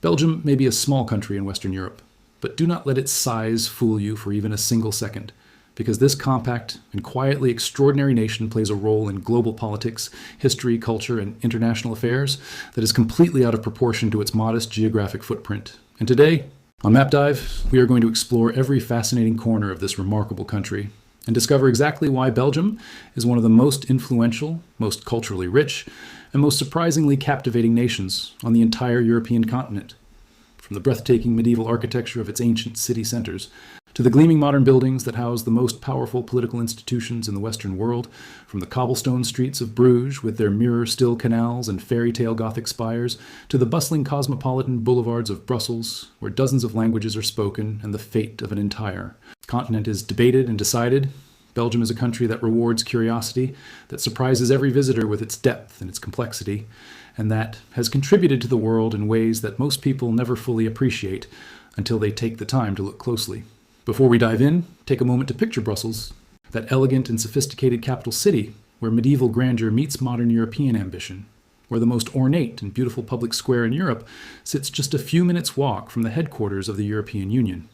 Belgium may be a small country in Western Europe, but do not let its size fool you for even a single second, because this compact and quietly extraordinary nation plays a role in global politics, history, culture, and international affairs that is completely out of proportion to its modest geographic footprint. And today, on Map Dive, we are going to explore every fascinating corner of this remarkable country and discover exactly why Belgium is one of the most influential, most culturally rich, and most surprisingly captivating nations on the entire European continent. From the breathtaking medieval architecture of its ancient city centers, to the gleaming modern buildings that house the most powerful political institutions in the Western world, from the cobblestone streets of Bruges with their mirror-still canals and fairy-tale Gothic spires, to the bustling cosmopolitan boulevards of Brussels, where dozens of languages are spoken and the fate of an entire continent is debated and decided. Belgium is a country that rewards curiosity, that surprises every visitor with its depth and its complexity, and that has contributed to the world in ways that most people never fully appreciate until they take the time to look closely. Before we dive in, take a moment to picture Brussels, that elegant and sophisticated capital city where medieval grandeur meets modern European ambition, where the most ornate and beautiful public square in Europe sits just a few minutes' walk from the headquarters of the European Union.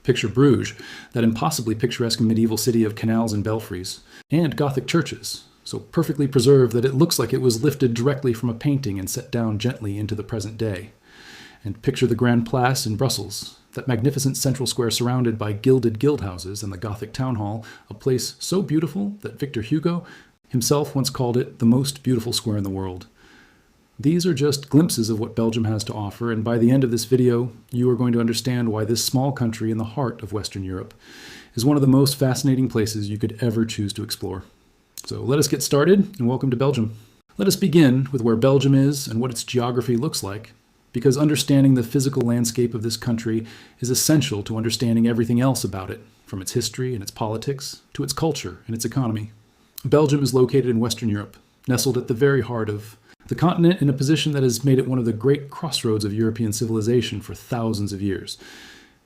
Picture Bruges, that impossibly picturesque medieval city of canals and belfries, and Gothic churches, so perfectly preserved that it looks like it was lifted directly from a painting and set down gently into the present day. And picture the Grand Place in Brussels, that magnificent central square surrounded by gilded guildhouses and the Gothic town hall, a place so beautiful that Victor Hugo himself once called it the most beautiful square in the world. These are just glimpses of what Belgium has to offer, and by the end of this video, you are going to understand why this small country in the heart of Western Europe is one of the most fascinating places you could ever choose to explore. So let us get started, and welcome to Belgium. Let us begin with where Belgium is and what its geography looks like, because understanding the physical landscape of this country is essential to understanding everything else about it, from its history and its politics to its culture and its economy. Belgium is located in Western Europe, nestled at the very heart of the continent in a position that has made it one of the great crossroads of European civilization for thousands of years.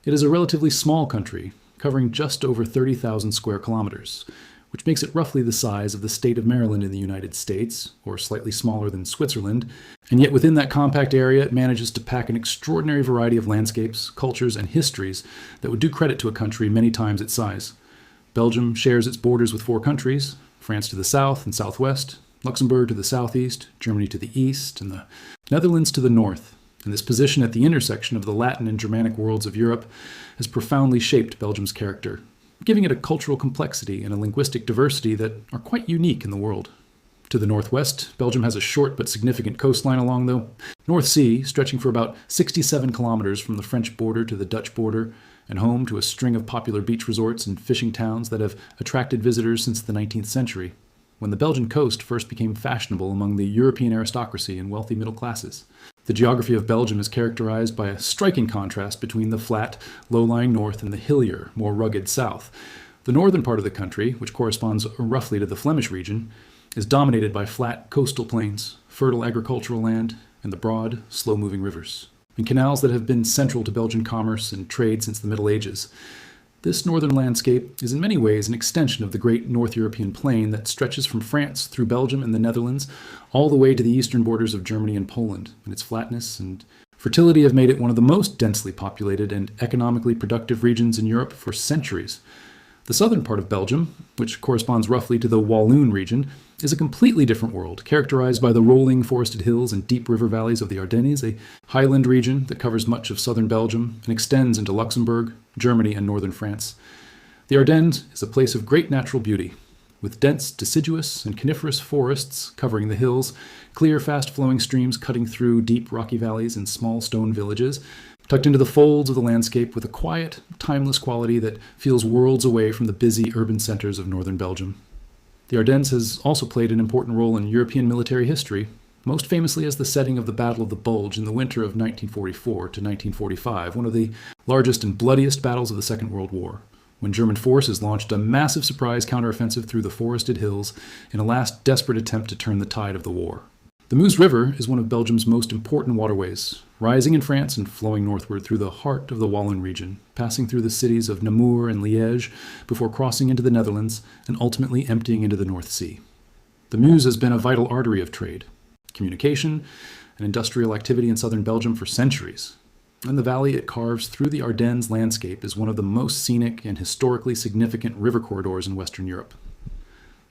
It is a relatively small country, covering just over 30,000 square kilometers, which makes it roughly the size of the state of Maryland in the United States, or slightly smaller than Switzerland, and yet within that compact area it manages to pack an extraordinary variety of landscapes, cultures, and histories that would do credit to a country many times its size. Belgium shares its borders with 4 countries, France to the south and southwest, Luxembourg to the southeast, Germany to the east, and the Netherlands to the north. And this position at the intersection of the Latin and Germanic worlds of Europe has profoundly shaped Belgium's character, giving it a cultural complexity and a linguistic diversity that are quite unique in the world. To the northwest, Belgium has a short but significant coastline along the North Sea, stretching for about 67 kilometers from the French border to the Dutch border, and home to a string of popular beach resorts and fishing towns that have attracted visitors since the 19th century, when the Belgian coast first became fashionable among the European aristocracy and wealthy middle classes. The geography of Belgium is characterized by a striking contrast between the flat, low-lying north and the hillier, more rugged south. The northern part of the country, which corresponds roughly to the Flemish region, is dominated by flat coastal plains, fertile agricultural land, and the broad, slow-moving rivers, and canals that have been central to Belgian commerce and trade since the Middle Ages. This northern landscape is in many ways an extension of the great North European plain that stretches from France through Belgium and the Netherlands all the way to the eastern borders of Germany and Poland, and its flatness and fertility have made it one of the most densely populated and economically productive regions in Europe for centuries. The southern part of Belgium, which corresponds roughly to the Walloon region, is a completely different world, characterized by the rolling forested hills and deep river valleys of the Ardennes, a highland region that covers much of southern Belgium and extends into Luxembourg, Germany, and northern France. The Ardennes is a place of great natural beauty, with dense, deciduous, and coniferous forests covering the hills, clear, fast-flowing streams cutting through deep rocky valleys and small stone villages, tucked into the folds of the landscape with a quiet, timeless quality that feels worlds away from the busy urban centers of northern Belgium. The Ardennes has also played an important role in European military history, most famously as the setting of the Battle of the Bulge in the winter of 1944 to 1945, one of the largest and bloodiest battles of the Second World War, when German forces launched a massive surprise counteroffensive through the forested hills in a last desperate attempt to turn the tide of the war. The Meuse River is one of Belgium's most important waterways, rising in France and flowing northward through the heart of the Walloon region, passing through the cities of Namur and Liège before crossing into the Netherlands and ultimately emptying into the North Sea. The Meuse has been a vital artery of trade, communication, and industrial activity in southern Belgium for centuries, and the valley it carves through the Ardennes landscape is one of the most scenic and historically significant river corridors in Western Europe.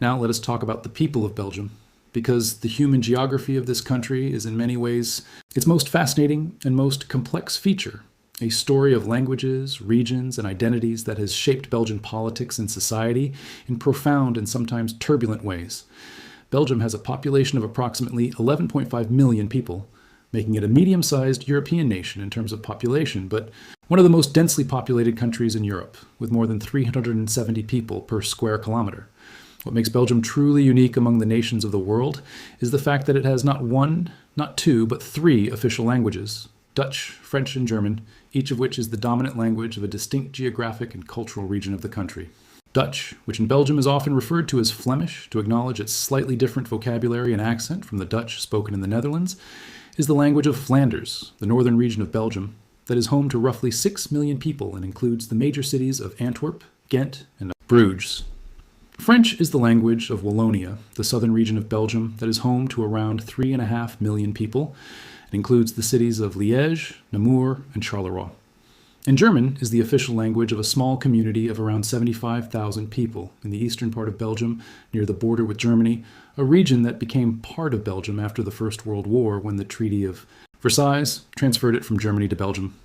Now let us talk about the people of Belgium, because the human geography of this country is in many ways its most fascinating and most complex feature, a story of languages, regions, and identities that has shaped Belgian politics and society in profound and sometimes turbulent ways. Belgium has a population of approximately 11.5 million people, making it a medium-sized European nation in terms of population, but one of the most densely populated countries in Europe, with more than 370 people per square kilometer. What makes Belgium truly unique among the nations of the world is the fact that it has not one, not two, but three official languages: Dutch, French, and German, each of which is the dominant language of a distinct geographic and cultural region of the country. Dutch, which in Belgium is often referred to as Flemish to acknowledge its slightly different vocabulary and accent from the Dutch spoken in the Netherlands, is the language of Flanders, the northern region of Belgium, that is home to roughly 6 million people and includes the major cities of Antwerp, Ghent, and Bruges. French is the language of Wallonia, the southern region of Belgium that is home to around 3.5 million people. It includes the cities of Liège, Namur, and Charleroi. And German is the official language of a small community of around 75,000 people in the eastern part of Belgium, near the border with Germany, a region that became part of Belgium after the First World War when the Treaty of Versailles transferred it from Germany to Belgium.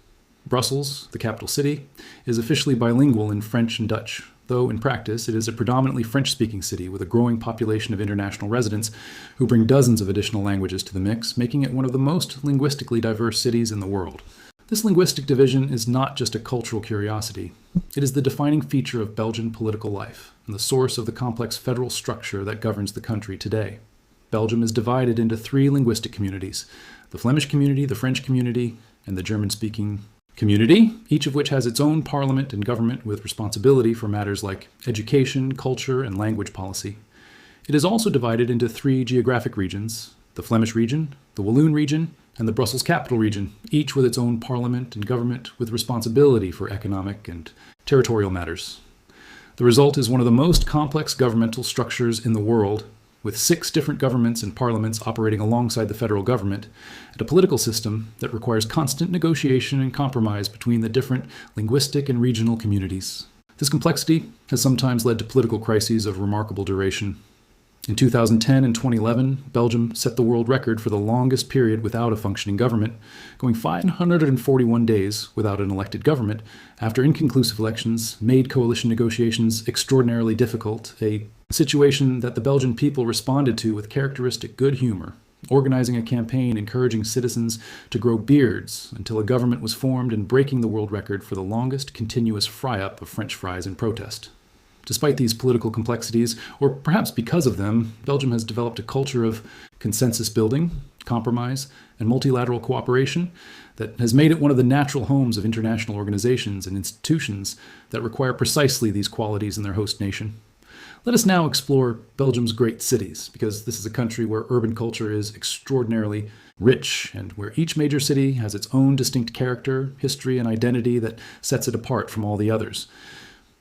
Brussels, the capital city, is officially bilingual in French and Dutch, though in practice it is a predominantly French-speaking city with a growing population of international residents who bring dozens of additional languages to the mix, making it one of the most linguistically diverse cities in the world. This linguistic division is not just a cultural curiosity. It is the defining feature of Belgian political life and the source of the complex federal structure that governs the country today. Belgium is divided into three linguistic communities: the Flemish community, the French community, and the German-speaking community, each of which has its own parliament and government with responsibility for matters like education, culture, and language policy. It is also divided into three geographic regions: the Flemish region, the Walloon region, and the Brussels capital region, each with its own parliament and government with responsibility for economic and territorial matters. The result is one of the most complex governmental structures in the world, with 6 different governments and parliaments operating alongside the federal government, and a political system that requires constant negotiation and compromise between the different linguistic and regional communities. This complexity has sometimes led to political crises of remarkable duration. In 2010 and 2011, Belgium set the world record for the longest period without a functioning government, going 541 days without an elected government after inconclusive elections made coalition negotiations extraordinarily difficult, a situation that the Belgian people responded to with characteristic good humor, organizing a campaign encouraging citizens to grow beards until a government was formed and breaking the world record for the longest continuous fry-up of French fries in protest. Despite these political complexities, or perhaps because of them, Belgium has developed a culture of consensus building, compromise, and multilateral cooperation that has made it one of the natural homes of international organizations and institutions that require precisely these qualities in their host nation. Let us now explore Belgium's great cities, because this is a country where urban culture is extraordinarily rich and where each major city has its own distinct character, history, and identity that sets it apart from all the others.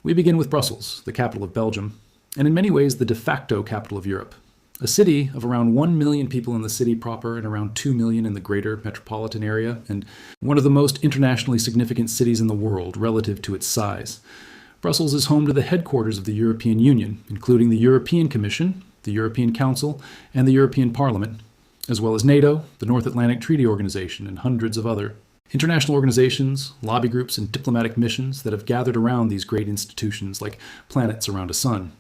We begin with Brussels, the capital of Belgium, and in many ways the de facto capital of Europe. A city of around 1 million people in the city proper and around 2 million in the greater metropolitan area, and one of the most internationally significant cities in the world relative to its size. Brussels is home to the headquarters of the European Union, including the European Commission, the European Council, and the European Parliament, as well as NATO, the North Atlantic Treaty Organization, and hundreds of other international organizations, lobby groups, and diplomatic missions that have gathered around these great institutions like planets around a sun.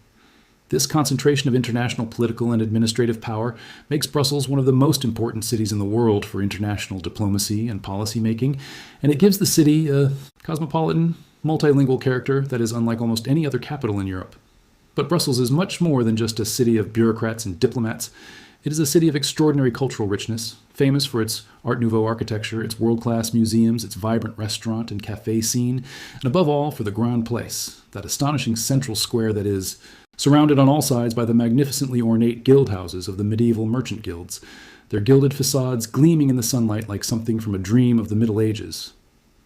This concentration of international political and administrative power makes Brussels one of the most important cities in the world for international diplomacy and policy making, and it gives the city a cosmopolitan, multilingual character that is unlike almost any other capital in Europe. But Brussels is much more than just a city of bureaucrats and diplomats. It is a city of extraordinary cultural richness, famous for its Art Nouveau architecture, its world-class museums, its vibrant restaurant and cafe scene, and above all for the Grand Place, that astonishing central square that is, surrounded on all sides by the magnificently ornate guild houses of the medieval merchant guilds, their gilded facades gleaming in the sunlight like something from a dream of the Middle Ages.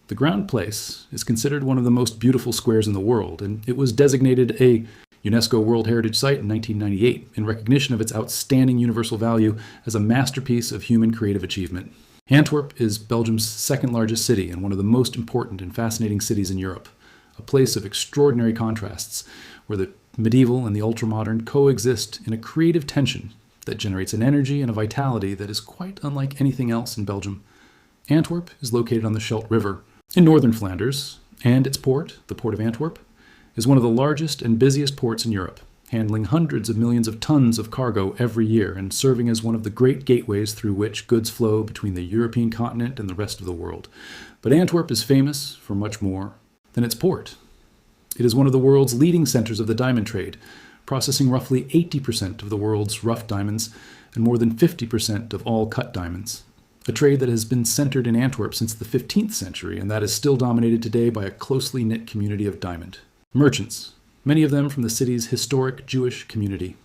The Grand Place is considered one of the most beautiful squares in the world, and it was designated a UNESCO World Heritage Site in 1998 in recognition of its outstanding universal value as a masterpiece of human creative achievement. Antwerp is Belgium's second largest city and one of the most important and fascinating cities in Europe, a place of extraordinary contrasts where the medieval and the ultramodern coexist in a creative tension that generates an energy and a vitality that is quite unlike anything else in Belgium. Antwerp is located on the Scheldt River in northern Flanders, and its port, the Port of Antwerp, is one of the largest and busiest ports in Europe, handling hundreds of millions of tons of cargo every year and serving as one of the great gateways through which goods flow between the European continent and the rest of the world. But Antwerp is famous for much more than its port. It is one of the world's leading centers of the diamond trade, processing roughly 80% of the world's rough diamonds and more than 50% of all cut diamonds. A trade that has been centered in Antwerp since the 15th century and that is still dominated today by a closely knit community of diamond merchants, many of them from the city's historic Jewish community.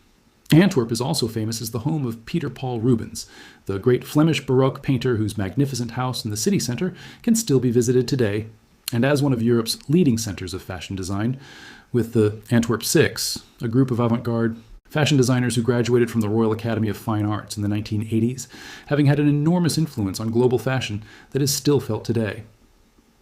Antwerp is also famous as the home of Peter Paul Rubens, the great Flemish Baroque painter whose magnificent house in the city center can still be visited today, and as one of Europe's leading centers of fashion design, with the Antwerp Six, a group of avant-garde fashion designers who graduated from the Royal Academy of Fine Arts in the 1980s, having had an enormous influence on global fashion that is still felt today.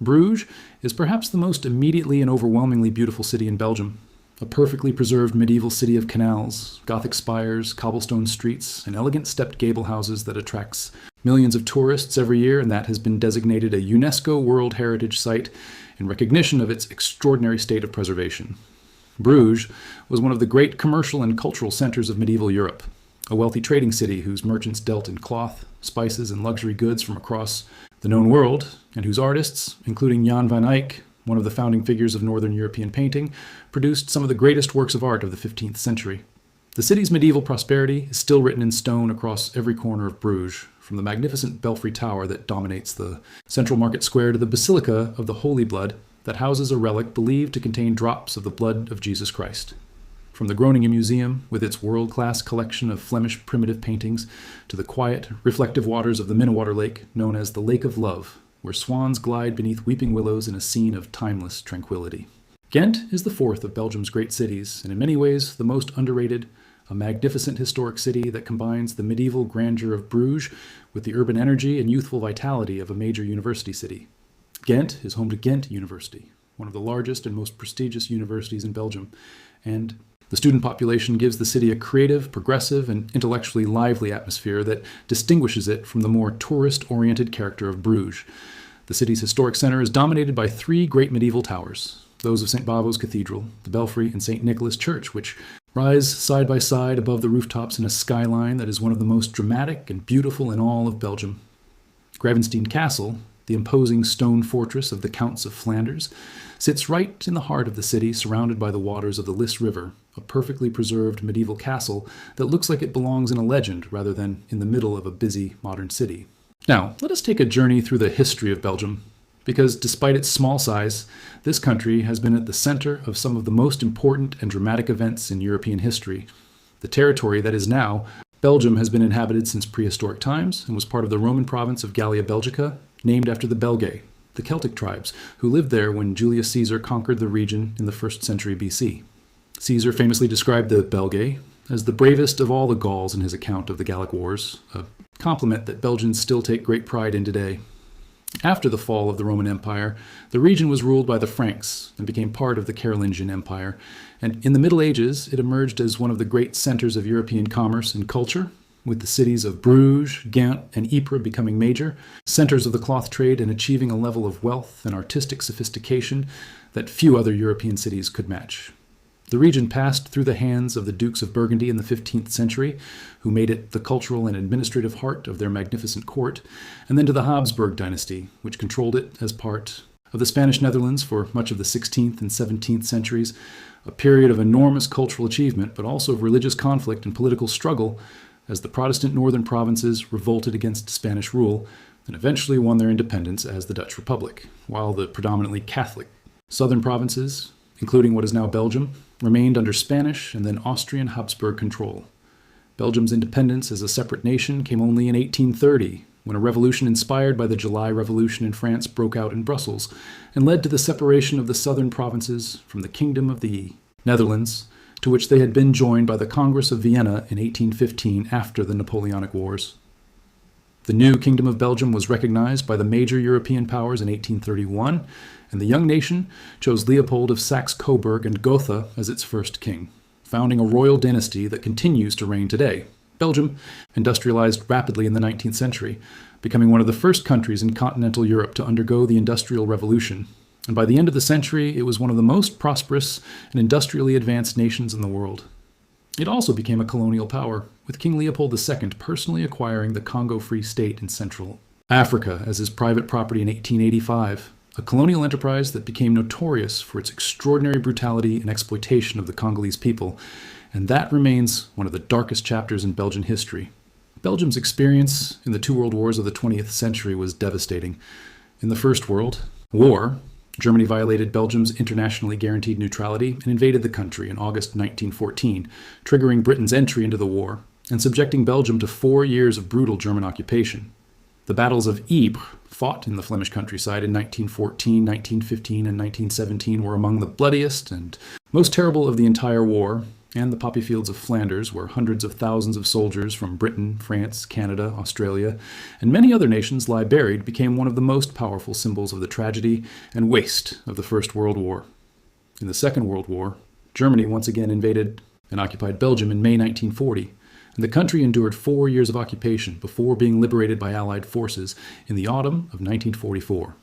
Bruges is perhaps the most immediately and overwhelmingly beautiful city in Belgium, a perfectly preserved medieval city of canals, Gothic spires, cobblestone streets, and elegant stepped gable houses that attracts millions of tourists every year, and that has been designated a UNESCO World Heritage Site in recognition of its extraordinary state of preservation. Bruges was one of the great commercial and cultural centers of medieval Europe, a wealthy trading city whose merchants dealt in cloth, spices, and luxury goods from across the known world, and whose artists, including Jan van Eyck, one of the founding figures of Northern European painting, produced some of the greatest works of art of the 15th century. The city's medieval prosperity is still written in stone across every corner of Bruges, from the magnificent belfry tower that dominates the central market square to the Basilica of the Holy Blood that houses a relic believed to contain drops of the blood of Jesus Christ. From the Groningen Museum, with its world-class collection of Flemish primitive paintings, to the quiet, reflective waters of the Minnewater Lake, known as the Lake of Love, where swans glide beneath weeping willows in a scene of timeless tranquility. Ghent is the fourth of Belgium's great cities, and in many ways the most underrated, a magnificent historic city that combines the medieval grandeur of Bruges with the urban energy and youthful vitality of a major university city. Ghent is home to Ghent University, one of the largest and most prestigious universities in Belgium, and the student population gives the city a creative, progressive, and intellectually lively atmosphere that distinguishes it from the more tourist-oriented character of Bruges. The city's historic center is dominated by three great medieval towers, those of St. Bavo's Cathedral, the Belfry, and St. Nicholas Church, which rise side by side above the rooftops in a skyline that is one of the most dramatic and beautiful in all of Belgium. Gravenstein Castle, the imposing stone fortress of the Counts of Flanders, sits right in the heart of the city, surrounded by the waters of the Lys River, a perfectly preserved medieval castle that looks like it belongs in a legend rather than in the middle of a busy modern city. Now, let us take a journey through the history of Belgium, because despite its small size, this country has been at the center of some of the most important and dramatic events in European history. The territory that is now Belgium has been inhabited since prehistoric times and was part of the Roman province of Gallia Belgica, named after the Belgae, the Celtic tribes, who lived there when Julius Caesar conquered the region in the 1st century BC. Caesar famously described the Belgae as the bravest of all the Gauls in his account of the Gallic Wars, a compliment that Belgians still take great pride in today. After the fall of the Roman Empire, the region was ruled by the Franks and became part of the Carolingian Empire, and in the Middle Ages it emerged as one of the great centers of European commerce and culture, with the cities of Bruges, Ghent, and Ypres becoming major centers of the cloth trade and achieving a level of wealth and artistic sophistication that few other European cities could match. The region passed through the hands of the Dukes of Burgundy in the 15th century, who made it the cultural and administrative heart of their magnificent court, and then to the Habsburg dynasty, which controlled it as part of the Spanish Netherlands for much of the 16th and 17th centuries, a period of enormous cultural achievement, but also of religious conflict and political struggle, as the Protestant northern provinces revolted against Spanish rule and eventually won their independence as the Dutch Republic, while the predominantly Catholic southern provinces, including what is now Belgium, remained under Spanish and then Austrian Habsburg control. Belgium's independence as a separate nation came only in 1830, when a revolution inspired by the July Revolution in France broke out in Brussels and led to the separation of the southern provinces from the Kingdom of the Netherlands, to which they had been joined by the Congress of Vienna in 1815 after the Napoleonic Wars. The new Kingdom of Belgium was recognized by the major European powers in 1831, and the young nation chose Leopold of Saxe-Coburg and Gotha as its first king, founding a royal dynasty that continues to reign today. Belgium industrialized rapidly in the 19th century, becoming one of the first countries in continental Europe to undergo the Industrial Revolution. And by the end of the century, it was one of the most prosperous and industrially advanced nations in the world. It also became a colonial power, with King Leopold II personally acquiring the Congo Free State in Central Africa as his private property in 1885, a colonial enterprise that became notorious for its extraordinary brutality and exploitation of the Congolese people, and that remains one of the darkest chapters in Belgian history. Belgium's experience in the two world wars of the 20th century was devastating. In the First World War, Germany violated Belgium's internationally guaranteed neutrality and invaded the country in August 1914, triggering Britain's entry into the war and subjecting Belgium to 4 years of brutal German occupation. The battles of Ypres, fought in the Flemish countryside in 1914, 1915, and 1917, were among the bloodiest and most terrible of the entire war, and the poppy fields of Flanders, where hundreds of thousands of soldiers from Britain, France, Canada, Australia, and many other nations lie buried, became one of the most powerful symbols of the tragedy and waste of the First World War. In the Second World War, Germany once again invaded and occupied Belgium in May 1940, and the country endured 4 years of occupation before being liberated by Allied forces in the autumn of 1944.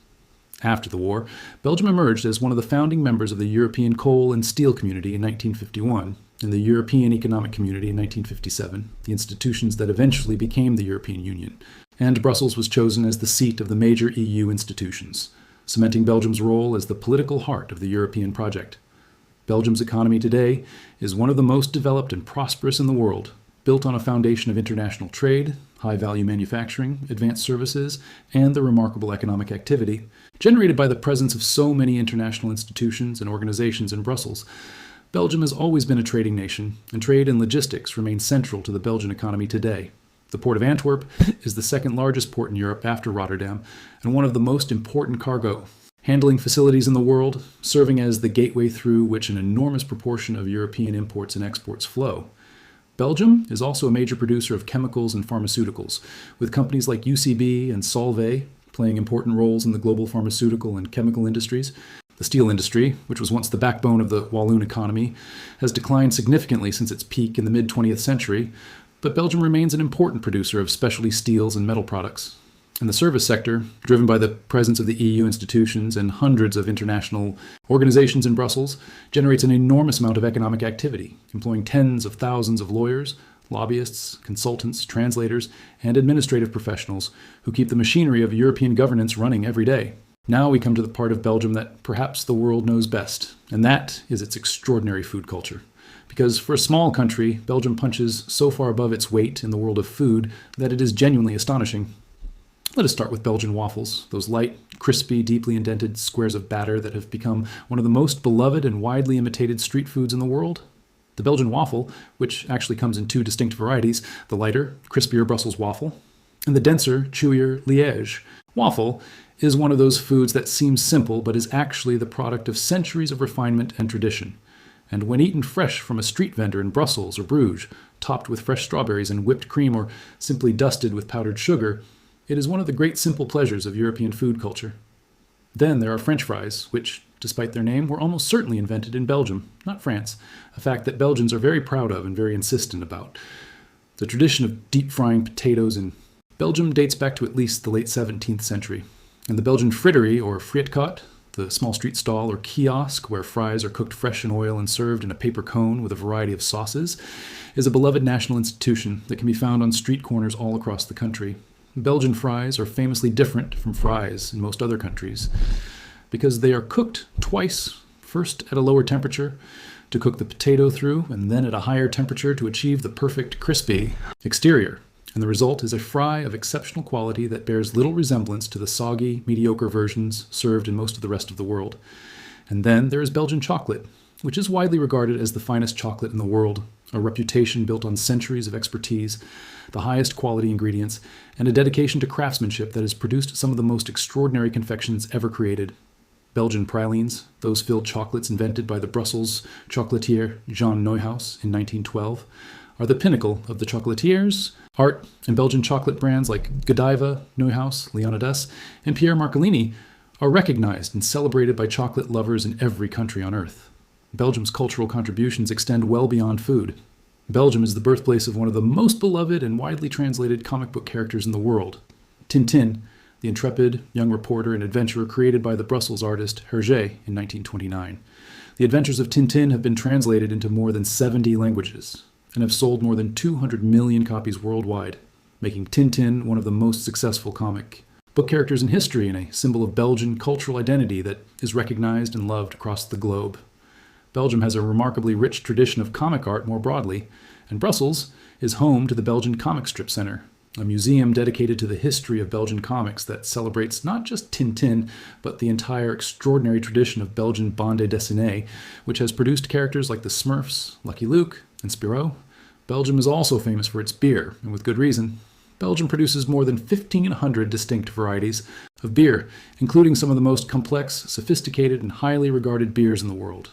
After the war, Belgium emerged as one of the founding members of the European Coal and Steel Community in 1951, and the European Economic Community in 1957, the institutions that eventually became the European Union, and Brussels was chosen as the seat of the major EU institutions, cementing Belgium's role as the political heart of the European project. Belgium's economy today is one of the most developed and prosperous in the world, built on a foundation of international trade, high-value manufacturing, advanced services, and the remarkable economic activity generated by the presence of so many international institutions and organizations in Brussels. Belgium has always been a trading nation, and trade and logistics remain central to the Belgian economy today. The port of Antwerp is the second largest port in Europe after Rotterdam, and one of the most important cargo handling facilities in the world, serving as the gateway through which an enormous proportion of European imports and exports flow. Belgium is also a major producer of chemicals and pharmaceuticals, with companies like UCB and Solvay playing important roles in the global pharmaceutical and chemical industries. The steel industry, which was once the backbone of the Walloon economy, has declined significantly since its peak in the mid-20th century, but Belgium remains an important producer of specialty steels and metal products. And the service sector, driven by the presence of the EU institutions and hundreds of international organizations in Brussels, generates an enormous amount of economic activity, employing tens of thousands of lawyers, lobbyists, consultants, translators, and administrative professionals who keep the machinery of European governance running every day. Now we come to the part of Belgium that perhaps the world knows best, and that is its extraordinary food culture. Because for a small country, Belgium punches so far above its weight in the world of food that it is genuinely astonishing. Let us start with Belgian waffles, those light, crispy, deeply indented squares of batter that have become one of the most beloved and widely imitated street foods in the world. The Belgian waffle, which actually comes in two distinct varieties, the lighter, crispier Brussels waffle, and the denser, chewier Liège waffle, is one of those foods that seems simple but is actually the product of centuries of refinement and tradition. And when eaten fresh from a street vendor in Brussels or Bruges, topped with fresh strawberries and whipped cream or simply dusted with powdered sugar, it is one of the great simple pleasures of European food culture. Then there are French fries, which, despite their name, were almost certainly invented in Belgium, not France, a fact that Belgians are very proud of and very insistent about. The tradition of deep frying potatoes in Belgium dates back to at least the late 17th century. And the Belgian fritterie, or frietkot, the small street stall or kiosk where fries are cooked fresh in oil and served in a paper cone with a variety of sauces, is a beloved national institution that can be found on street corners all across the country. Belgian fries are famously different from fries in most other countries because they are cooked twice, first at a lower temperature to cook the potato through, and then at a higher temperature to achieve the perfect crispy exterior. And the result is a fry of exceptional quality that bears little resemblance to the soggy, mediocre versions served in most of the rest of the world. And then there is Belgian chocolate, which is widely regarded as the finest chocolate in the world, a reputation built on centuries of expertise, the highest quality ingredients, and a dedication to craftsmanship that has produced some of the most extraordinary confections ever created. Belgian pralines, those filled chocolates invented by the Brussels chocolatier Jean Neuhaus in 1912, are the pinnacle of the chocolatiers Art and Belgian chocolate brands like Godiva, Neuhaus, Leonidas, and Pierre Marcolini are recognized and celebrated by chocolate lovers in every country on earth. Belgium's cultural contributions extend well beyond food. Belgium is the birthplace of one of the most beloved and widely translated comic book characters in the world, Tintin, the intrepid young reporter and adventurer created by the Brussels artist Hergé in 1929. The adventures of Tintin have been translated into more than 70 languages and have sold more than 200 million copies worldwide, making Tintin one of the most successful comic book characters in history and a symbol of Belgian cultural identity that is recognized and loved across the globe. Belgium has a remarkably rich tradition of comic art more broadly, and Brussels is home to the Belgian Comic Strip Center, a museum dedicated to the history of Belgian comics that celebrates not just Tintin, but the entire extraordinary tradition of Belgian bande dessinée, which has produced characters like the Smurfs, Lucky Luke, and Spirou. Belgium is also famous for its beer, and with good reason. Belgium produces more than 1,500 distinct varieties of beer, including some of the most complex, sophisticated, and highly regarded beers in the world.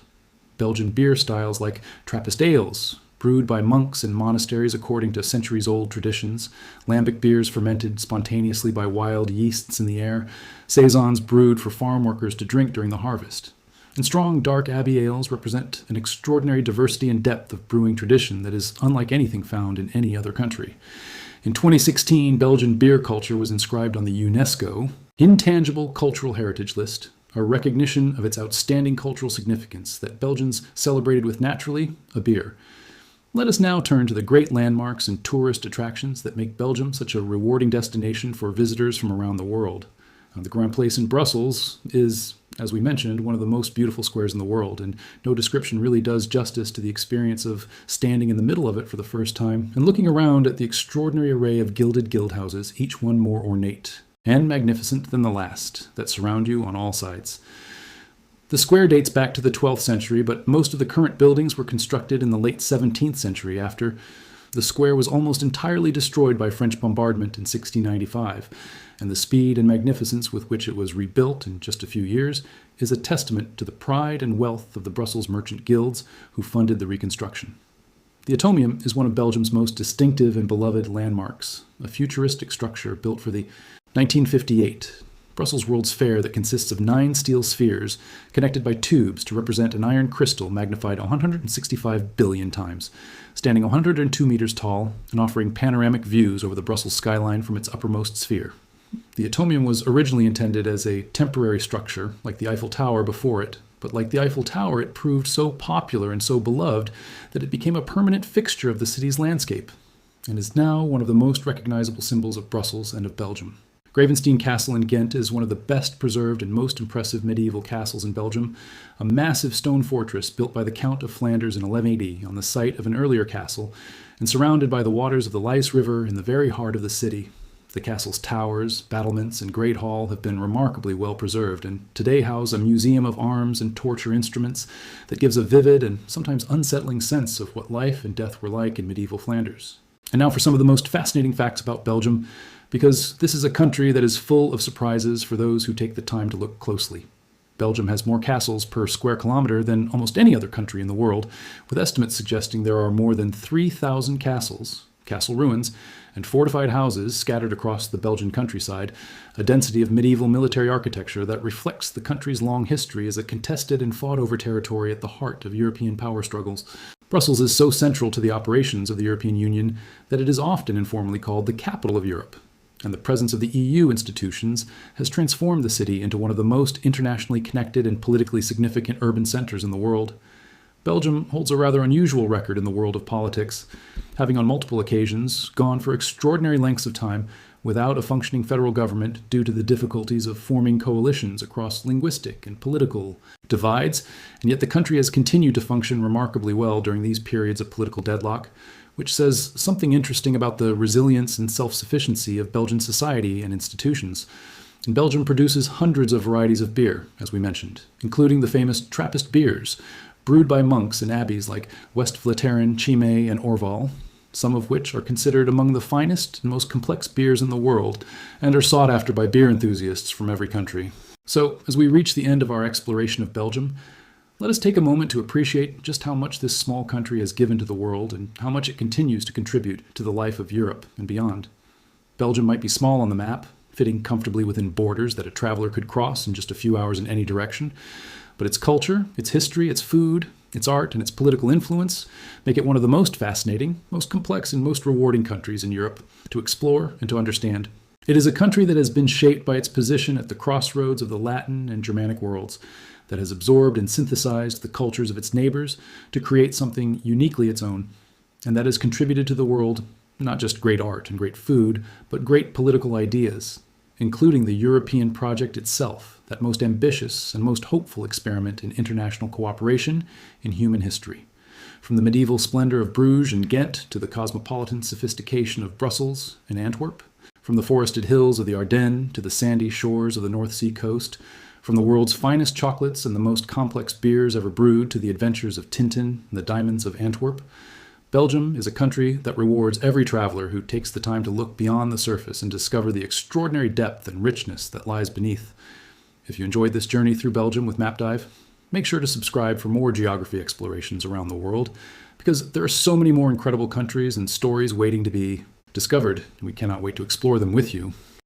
Belgian beer styles like Trappist ales, brewed by monks in monasteries according to centuries-old traditions, lambic beers fermented spontaneously by wild yeasts in the air, saisons brewed for farm workers to drink during the harvest. And strong, dark abbey ales represent an extraordinary diversity and depth of brewing tradition that is unlike anything found in any other country. In 2016, Belgian beer culture was inscribed on the UNESCO Intangible Cultural Heritage List, a recognition of its outstanding cultural significance that Belgians celebrated with naturally a beer. Let us now turn to the great landmarks and tourist attractions that make Belgium such a rewarding destination for visitors from around the world. The Grand Place in Brussels is, as we mentioned, one of the most beautiful squares in the world, and no description really does justice to the experience of standing in the middle of it for the first time and looking around at the extraordinary array of gilded guildhouses, each one more ornate and magnificent than the last, that surround you on all sides. The square dates back to the 12th century, but most of the current buildings were constructed in the late 17th century after the square was almost entirely destroyed by French bombardment in 1695, and the speed and magnificence with which it was rebuilt in just a few years is a testament to the pride and wealth of the Brussels merchant guilds who funded the reconstruction. The Atomium is one of Belgium's most distinctive and beloved landmarks, a futuristic structure built for the 1958 Brussels World's Fair that consists of 9 steel spheres connected by tubes to represent an iron crystal magnified 165 billion times, standing 102 meters tall and offering panoramic views over the Brussels skyline from its uppermost sphere. The Atomium was originally intended as a temporary structure, like the Eiffel Tower before it, but like the Eiffel Tower, it proved so popular and so beloved that it became a permanent fixture of the city's landscape, and is now one of the most recognizable symbols of Brussels and of Belgium. Gravenstein Castle in Ghent is one of the best preserved and most impressive medieval castles in Belgium, a massive stone fortress built by the Count of Flanders in 1180 on the site of an earlier castle, and surrounded by the waters of the Lys River in the very heart of the city. The castle's towers, battlements, and great hall have been remarkably well preserved, and today house a museum of arms and torture instruments that gives a vivid and sometimes unsettling sense of what life and death were like in medieval Flanders. And now for some of the most fascinating facts about Belgium, because this is a country that is full of surprises for those who take the time to look closely. Belgium has more castles per square kilometer than almost any other country in the world, with estimates suggesting there are more than 3,000 castles, castle ruins, and fortified houses scattered across the Belgian countryside, a density of medieval military architecture that reflects the country's long history as a contested and fought-over territory at the heart of European power struggles. Brussels is so central to the operations of the European Union that it is often informally called the capital of Europe, and the presence of the EU institutions has transformed the city into one of the most internationally connected and politically significant urban centers in the world. Belgium holds a rather unusual record in the world of politics, having on multiple occasions gone for extraordinary lengths of time without a functioning federal government due to the difficulties of forming coalitions across linguistic and political divides, and yet the country has continued to function remarkably well during these periods of political deadlock, which says something interesting about the resilience and self-sufficiency of Belgian society and institutions. And Belgium produces hundreds of varieties of beer, as we mentioned, including the famous Trappist beers, brewed by monks in abbeys like West-Vlateren, Chimay, and Orval, some of which are considered among the finest and most complex beers in the world, and are sought after by beer enthusiasts from every country. So, as we reach the end of our exploration of Belgium, Let us take a moment to appreciate just how much this small country has given to the world and how much it continues to contribute to the life of Europe and beyond. Belgium might be small on the map, fitting comfortably within borders that a traveler could cross in just a few hours in any direction, but its culture, its history, its food, its art, and its political influence make it one of the most fascinating, most complex, and most rewarding countries in Europe to explore and to understand. It is a country that has been shaped by its position at the crossroads of the Latin and Germanic worlds, that has absorbed and synthesized the cultures of its neighbors to create something uniquely its own, and that has contributed to the world not just great art and great food, but great political ideas, including the European project itself, that most ambitious and most hopeful experiment in international cooperation in human history. From the medieval splendor of Bruges and Ghent to the cosmopolitan sophistication of Brussels and Antwerp, from the forested hills of the Ardennes to the sandy shores of the North Sea coast, from the world's finest chocolates and the most complex beers ever brewed to the adventures of Tintin and the diamonds of Antwerp, Belgium is a country that rewards every traveler who takes the time to look beyond the surface and discover the extraordinary depth and richness that lies beneath. If you enjoyed this journey through Belgium with MapDive, make sure to subscribe for more geography explorations around the world, because there are so many more incredible countries and stories waiting to be discovered, and we cannot wait to explore them with you.